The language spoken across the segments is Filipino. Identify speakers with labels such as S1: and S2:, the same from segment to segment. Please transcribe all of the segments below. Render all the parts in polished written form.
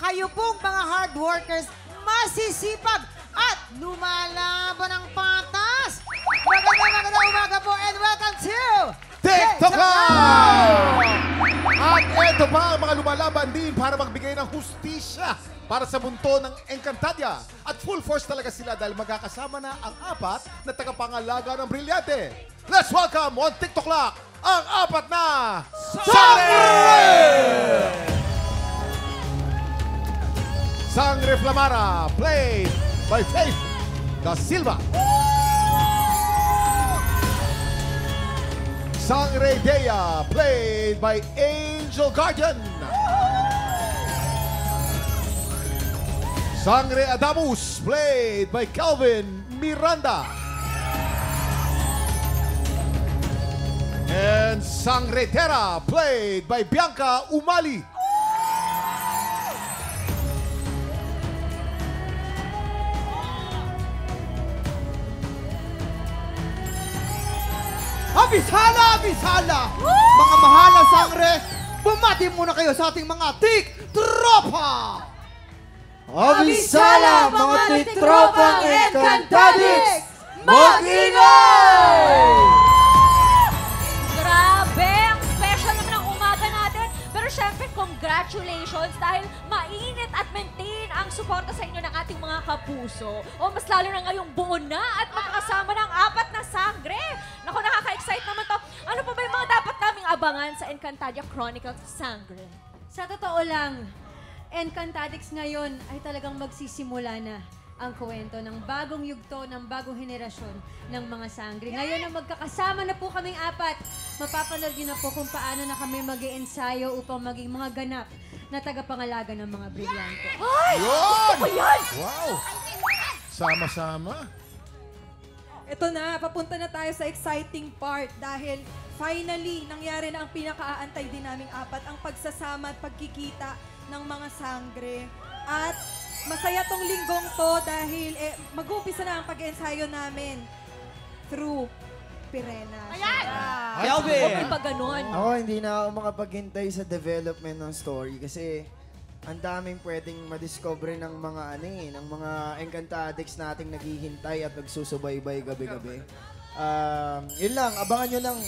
S1: kayo pong mga hard workers, masisipag at lumalaban ng patas. Magandang umaga po and welcome to
S2: TikTok Live! At ito pa ang mga lumalaban din para magbigay ng hustisya para sa bunto ng Encantadia. At full force talaga sila dahil magkakasama na ang apat na tagapangalaga ng Brilyante. Let's welcome on TikTok Live ang apat na Sangre! Sangre Flamara, played by Faith Da Silva. Sangre Dea, played by Angel Guardian. Sangre Adamus, played by Calvin Miranda. And Sangre Terra, played by Bianca Umali.
S3: Abisala! Abisala! Mga mahala sangre, bumati muna kayo sa ating mga tik-tropa! Abisala! Mga tik-tropang Encantadix! Mag-ingay!
S4: Grabe! Ang special naman ang umaga natin. Pero syempre, congratulations dahil mainit at maintain ang suporta sa inyo ng ating mga kapuso. O mas lalo na ngayong buo na at makakasama ng apat na sangre. Naku, nakaka-excite naman to. Ano pa ba yung mga dapat naming abangan sa Encantadia Chronicles Sangre?
S5: Sa totoo lang, Encantadix ngayon ay talagang magsisimula na ang kwento ng bagong yugto, ng bagong henerasyon ng mga sangre. Ngayon na magkakasama na po kaming apat, mapapanood niyo na po kung paano na kami mag-iensayo upang maging mga ganap na tagapangalaga ng mga brilyante.
S4: Ay!
S2: Yun!
S4: Gusto ko yan!
S2: Wow! Sama-sama.
S6: Ito na, papunta na tayo sa exciting part dahil finally, nangyari na ang pinaka-aantay din naming apat, ang pagsasama at pagkikita ng mga sangre. At masaya tong linggong to dahil mag-uumpisa na ang pag-ensayo namin through Pirena.
S4: Ayan!
S3: Kelvin!
S4: Huwag may pa ganun.
S7: Ako, hindi na ako makapaghintay sa development ng story kasi ang daming pwedeng madiscover ng mga ng mga Encantadix nating naghihintay at nagsusubaybay gabi-gabi. Yun lang, abangan nyo lang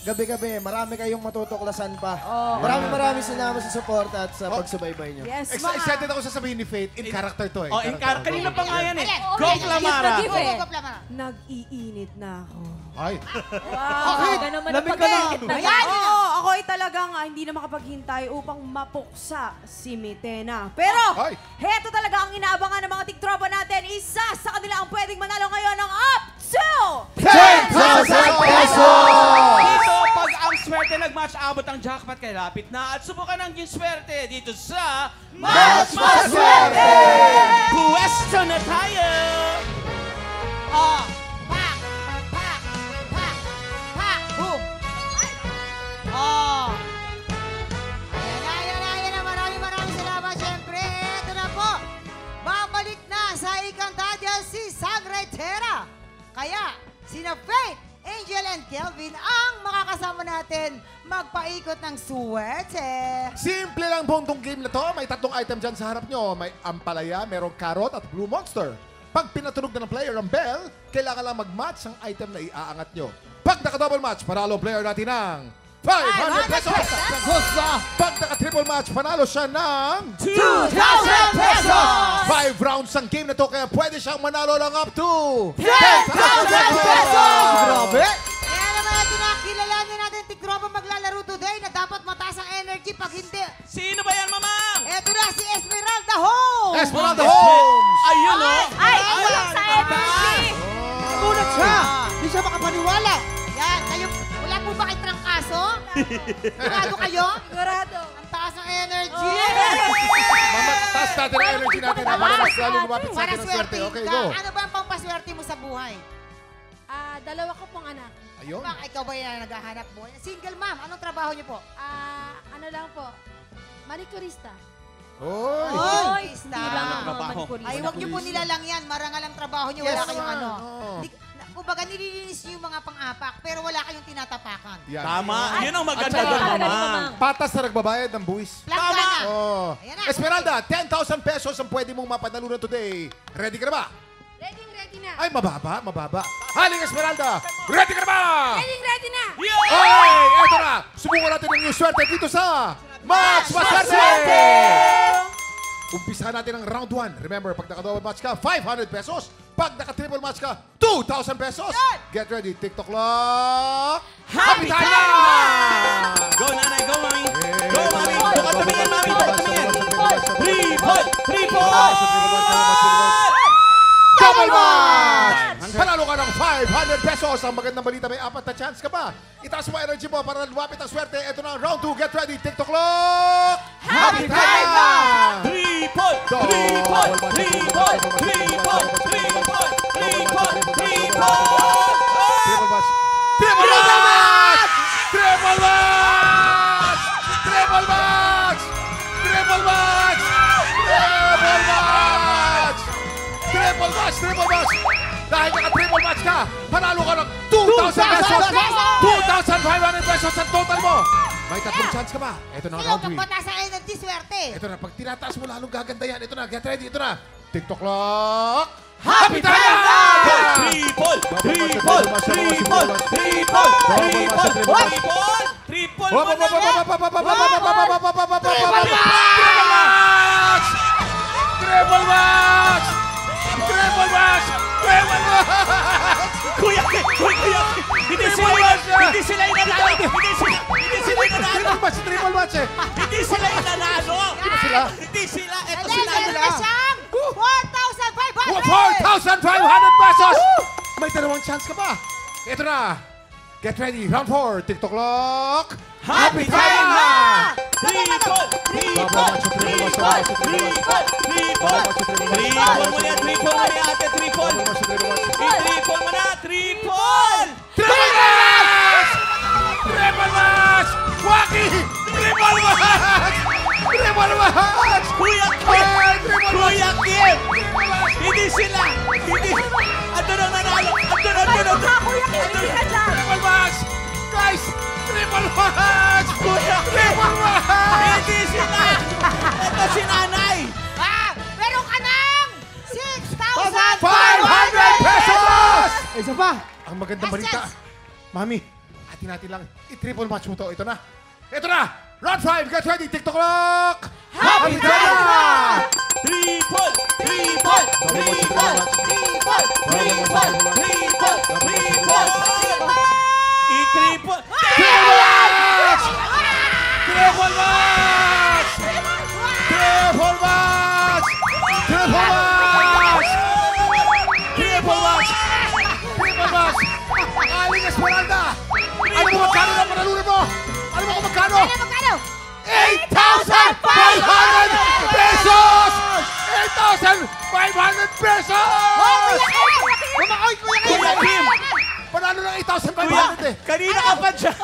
S7: gabi-gabi. Marami kayong matutuklasan pa. Maraming salamat sa suporta at sa pagsubaybay nyo.
S6: Yes,
S2: Excited ako sasabihin ni Faith. In character to eh.
S8: Oh, in character. Kanina pa nga yan eh.
S4: Oo,
S8: Go,
S4: medyo
S8: Clamara!
S4: give na give eh.
S6: Nag-iinit na ako.
S2: Ay.
S4: Wow! Naman ang
S3: Lamig ka na.
S4: pag-edit na
S6: Ayan!
S4: yan.
S6: Oo, ako ay talagang hindi na makapaghintay upang mapuksa si Mitena. Pero,
S2: Ay.
S6: heto talaga ang inaabangan ng mga tiktropa natin. Isa sa kanila ang pwedeng manalo ngayon ng up to
S2: 10,000 pesos!
S8: Dito, pag ang swerte nag-match, abot ang jackpot kay lapit na at subukan ang yung swerte dito sa
S2: Match Maswerte!
S8: Pwesto na tayo!
S1: Oh, pak, pak, pak, pak, boom. Oh. Ayan na. Maraming salamat. Siyempre, eto na po. Babalik na sa Encantadia si Sangre Terra. Kaya, sina Faith, Angel, and Kelvin ang makakasama natin magpaikot ng suwerte.
S2: Simple lang po itong game na to. May tatlong item dyan sa harap nyo. May ampalaya, merong carrot at blue monster. Pag pinatunog na ng player ang bell, kailangan lang mag-match ang item na iaangat nyo. Pag naka-double match, panalo ang player natin ng 500 pesos! Pag naka-triple match, panalo siya ng
S1: 2,000 pesos!
S2: 5 rounds ang game na to, kaya pwede siyang manalo lang up to
S1: 10,000 pesos!
S3: Grabe!
S1: Kaya naman natin nakilalanin natin tiktropa maglalaro today na dapat mataas ang energy pag hindi.
S8: Sino ba yan, mamang?
S1: Eto na si Esmeralda Holmes!
S2: Esmeralda Holmes!
S8: Ayun o!
S4: Ay, kulang sa energy!
S3: Nagulat siya! Hindi siya makapaniwala!
S1: Yan, kayo, wala po ba kayong trangkaso? Sigurado kayo?
S6: Sigurado.
S1: Ang taas ng energy!
S2: Taas natin ang energy natin para mas lalo lumapit sa
S1: Para
S2: atin ang swerte.
S1: swerte
S2: Okay,
S1: ka.
S2: go!
S1: Ano ba ang pampaswerte mo sa buhay?
S5: Dalawa ko pong anak.
S2: Ayun.
S1: Baka ikaw ba yan naghahanap buhay? Single ma'am, anong trabaho niyo po?
S5: Ano lang po, manicurista.
S2: Oy!
S1: Oy,
S4: Hindi lang ang mga
S8: Trabaho.
S4: mankurista.
S1: Ay, huwag niyo po nilalang yan. Marangal ang trabaho niyo, wala
S2: Yes,
S1: kayong
S2: ma'am.
S1: ano.
S2: Oo.
S1: kumbaga nililinis niyo yung mga pang-apak, pero wala kayong tinatapakan.
S2: Yan.
S8: Tama. Yun ang maganda
S2: At saka-
S8: doon,
S4: Magaling,
S8: Mamang.
S4: Mamang.
S2: Patas na nagbabayad ng buwis.
S1: Plangga na.
S2: Oh.
S1: Ayan na.
S2: Esmeralda, 10,000 pesos ang pwede mong mapanalunan today. Ready ka na ba?
S5: Ready na.
S2: Ay, mababa. Haling Esmeralda, ready ka na ba?
S5: Ready na.
S2: Ay, eto na. Subukan natin ang iyong swerte dito sa Match Maswerte! Umpisahan natin ang round 1. Remember, pag naka-double match ka, 500 pesos. Pag naka-triple match ka, 2,000 pesos. Get ready. TikTok clock. Happy time na!
S8: Go, nanay. Go, mami.
S2: Eh,
S8: Go, mami. Bukod tumingin, mami. Bukod tumingin. Triple!
S2: Double match! Panalo ka ng 500 pesos. Ang magandang balita, may 4 na chance ka pa. Itaas mo energy mo para lumapit ang swerte. Ito na ang round 2. Get ready. TikTok clock. Happy time na!
S8: Triple!
S2: Triple match! Triple match! Triple match! Triple match! Triple match! Triple match! Triple match! Dahil naka-triple match ka, panalo ka ng 2,000 pesos! 2,500 pesos ang total mo! May 3 chance ka ba? Ito na ang
S1: Sino
S2: round 3.
S1: pagpataas ang energy swerte?
S2: Ito na, pag tinataas mo lalong gaganda yan. Ito na, get ready. Ito na. TikTok clock. Happy time!
S8: Triple!
S2: Triple match! Triple match! Triple match!
S8: Kuya! Hindi sila yung nanalo!
S2: Triple match eh!
S8: Hindi sila yung nanalo!
S2: Sila?
S8: Hindi sila! Ito
S1: And then,
S8: sila
S1: meron na siyang 4,500!
S2: 4,500 pesos! May 2 chance ka pa. Ito na. Get ready. Round 4. TikTok clock. Happy time na!
S8: Triple mo yan, ate, triple! I-triple mo na, triple!
S2: Triple match! Triple match! Waki! Triple match! Triple match!
S8: Kuya
S2: Ay, triple match!
S8: Kuya Kim! Hindi sila! Ando na nanalo!
S2: Triple match! Guys! Triple match!
S8: Kuya Kim!
S2: Triple match!
S8: Hindi sila! Ito si nanay!
S1: Meron ka ng 6,500
S2: 500 pesos!
S3: Isa pa.
S2: Ang magandang
S1: Last
S2: balita.
S1: chance.
S2: Mami, atin natin lang. I-triple match mo to. Ito na. Ito na! Round 5. Get ready. TikTok clock! Happy time na!
S8: Triple! I-triple!
S2: Triple match! Triple match! Triple match! Triple match! Triple match! Triple match! Aling Esmeralda! Ano mo magkano na panalunan mo? Ano mo kung magkano?
S1: Magkano?
S2: 8,500 pesos! 8,500 pesos!
S1: Kumakoy,
S8: Kuya Kim!
S2: Panalo ng 8,500 eh.
S8: Kanina ka pa dyan!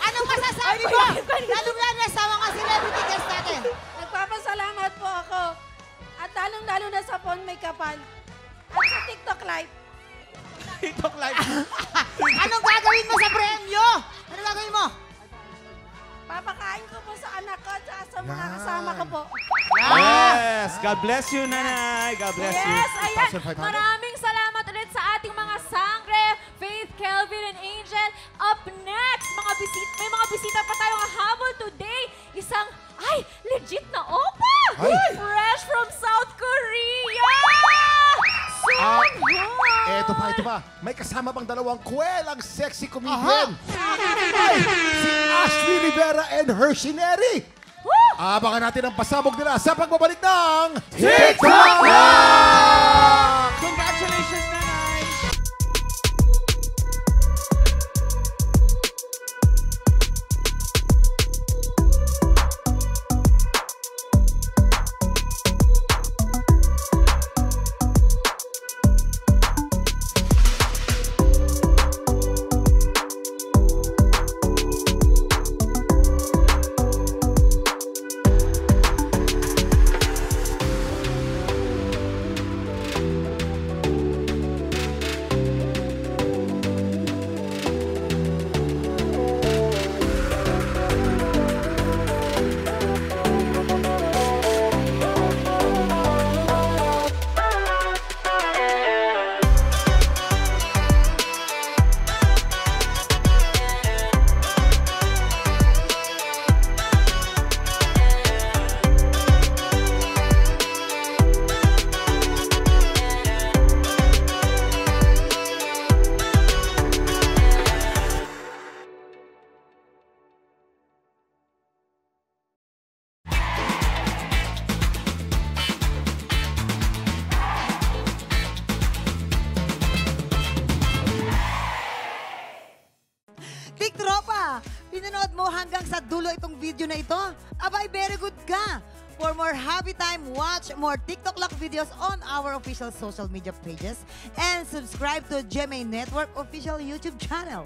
S1: Anong masasabi mo? Lalong-lalo na sa mga celebrity guests natin.
S6: Nagpapasalamat po ako. At lalong-lalo na sa phone make-upan. At sa TikTok Live.
S8: TikTok live!
S1: Anong gagawin mo sa premyo? Anong gagawin mo?
S6: Papakain ko po sa anak ko at sa mga kasama ko po.
S8: Yes! God bless you, nanay! God bless you!
S4: Yes, ayan.
S2: 1,500.
S4: Maraming salamat ulit sa ating mga sangre, Faith, Kelvin, and Angel. Up next, may mga bisita pa tayong habol today. Isang, legit na opa!
S2: Ay.
S4: Fresh from South Korea!
S2: Eto pa. May kasama pang 2 kwelang sexy comedian. Ay, si Ashley Rivera and Hershey Neri. Abangan natin ang pasabog nila sa pagbabalik ng TikTok!
S8: Congratulations, nanay!
S1: napanood mo hanggang sa dulo itong video na ito, abay, very good ka. For more happy time, watch more TikTok Lock videos on our official social media pages and subscribe to GMA Network official YouTube channel.